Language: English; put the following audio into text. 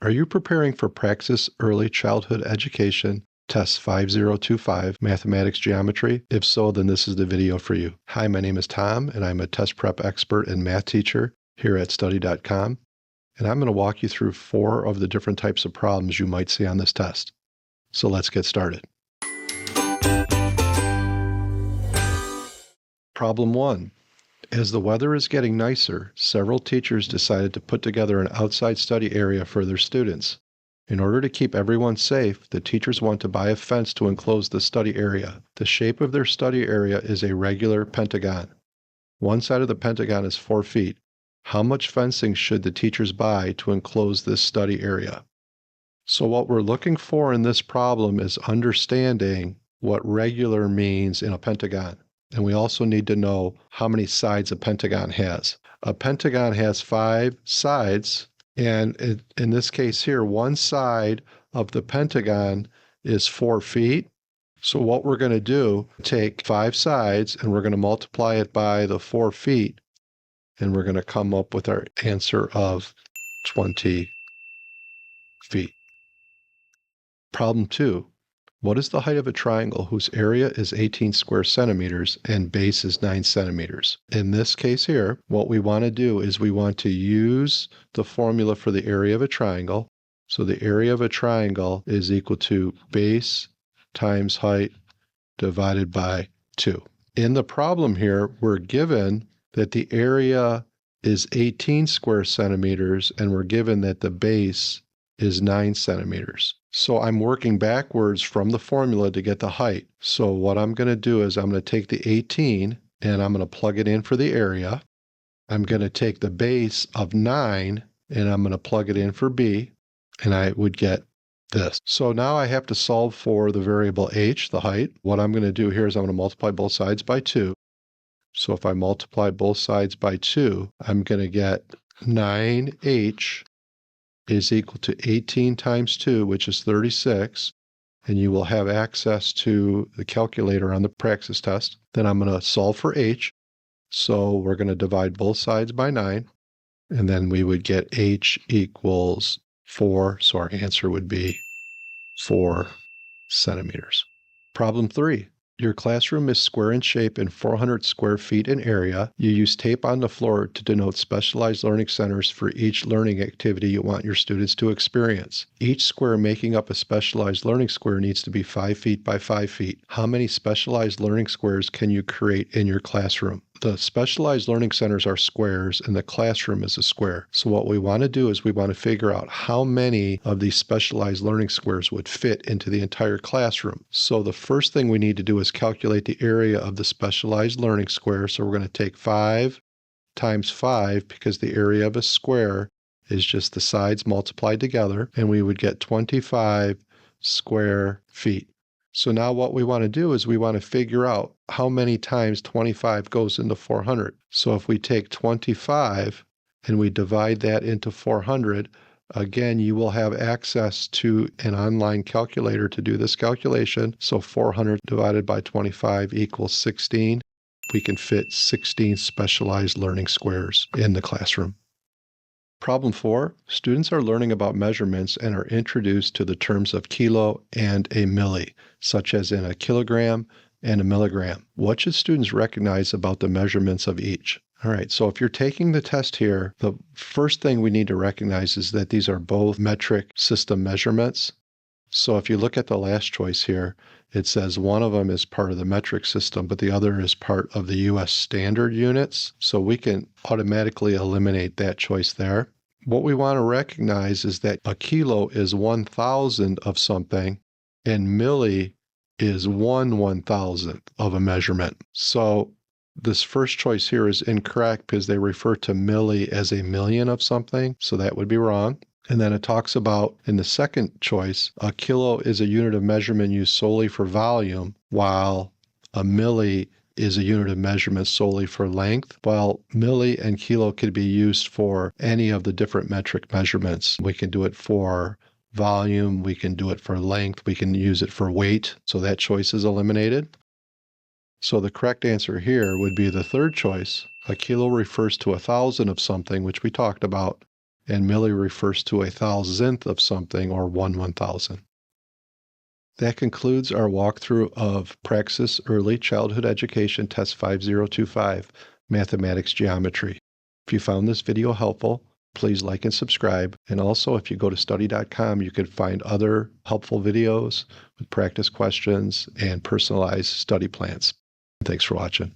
Are you preparing for Praxis Early Childhood Education Test 5025 Mathematics Geometry? If so, then this is the video for you. Hi, my name is Tom, and I'm a test prep expert and math teacher here at study.com. And I'm going to walk you through 4 of the different types of problems you might see on this test. So let's get started. Problem 1. As the weather is getting nicer, several teachers decided to put together an outside study area for their students. In order to keep everyone safe, the teachers want to buy a fence to enclose the study area. The shape of their study area is a regular pentagon. One side of the pentagon is 4 feet. How much fencing should the teachers buy to enclose this study area? So what we're looking for in this problem is understanding what regular means in a pentagon. And we also need to know how many sides a pentagon has. A pentagon has 5 sides, and in this case here, one side of the pentagon is 4 feet. So what we're going to do, take 5 sides, and we're going to multiply it by the 4 feet, and we're going to come up with our answer of 20 feet. Problem 2. What is the height of a triangle whose area is 18 square centimeters and base is 9 centimeters? In this case here, what we want to do is we want to use the formula for the area of a triangle. So the area of a triangle is equal to base times height divided by 2. In the problem here, we're given that the area is 18 square centimeters and we're given that the base is 9 centimeters. So I'm working backwards from the formula to get the height. So what I'm going to do is I'm going to take the 18 and I'm going to plug it in for the area. I'm going to take the base of 9 and I'm going to plug it in for b, and I would get this. So now I have to solve for the variable h, the height. What I'm going to do here is I'm going to multiply both sides by 2. So if I multiply both sides by 2, I'm going to get 9h is equal to 18 times 2, which is 36, and you will have access to the calculator on the Praxis test. Then I'm going to solve for h, so we're going to divide both sides by 9, and then we would get h equals 4, so our answer would be 4 centimeters. Problem 3. Your classroom is square in shape and 400 square feet in area. You use tape on the floor to denote specialized learning centers for each learning activity you want your students to experience. Each square making up a specialized learning square needs to be 5 feet by 5 feet. How many specialized learning squares can you create in your classroom? The specialized learning centers are squares and the classroom is a square. So what we want to do is we want to figure out how many of these specialized learning squares would fit into the entire classroom. So the first thing we need to do is calculate the area of the specialized learning square. So we're going to take 5 times 5 because the area of a square is just the sides multiplied together, and we would get 25 square feet. So now what we want to do is we want to figure out how many times 25 goes into 400. So if we take 25 and we divide that into 400, again, you will have access to an online calculator to do this calculation. So 400 divided by 25 equals 16. We can fit 16 specialized learning squares in the classroom. Problem 4. Students are learning about measurements and are introduced to the terms of kilo and a milli, such as in a kilogram and a milligram. What should students recognize about the measurements of each? All right, so if you're taking the test here, the first thing we need to recognize is that these are both metric system measurements. So if you look at the last choice here, it says one of them is part of the metric system, but the other is part of the US standard units. So we can automatically eliminate that choice there. What we want to recognize is that a kilo is 1,000 of something, and milli is 1/1000th of a measurement. So this first choice here is incorrect because they refer to milli as a million of something, so that would be wrong. And then it talks about, in the second choice, a kilo is a unit of measurement used solely for volume, while a milli is a unit of measurement solely for length. While milli and kilo could be used for any of the different metric measurements. We can do it for volume, we can do it for length, we can use it for weight, so that choice is eliminated. So the correct answer here would be the third choice. A kilo refers to 1,000 of something, which we talked about, and milli refers to a thousandth of something, or 1/1000. That concludes our walkthrough of Praxis Early Childhood Education Test 5025, Mathematics Geometry. If you found this video helpful, please like and subscribe. And also, if you go to study.com, you can find other helpful videos with practice questions and personalized study plans. Thanks for watching.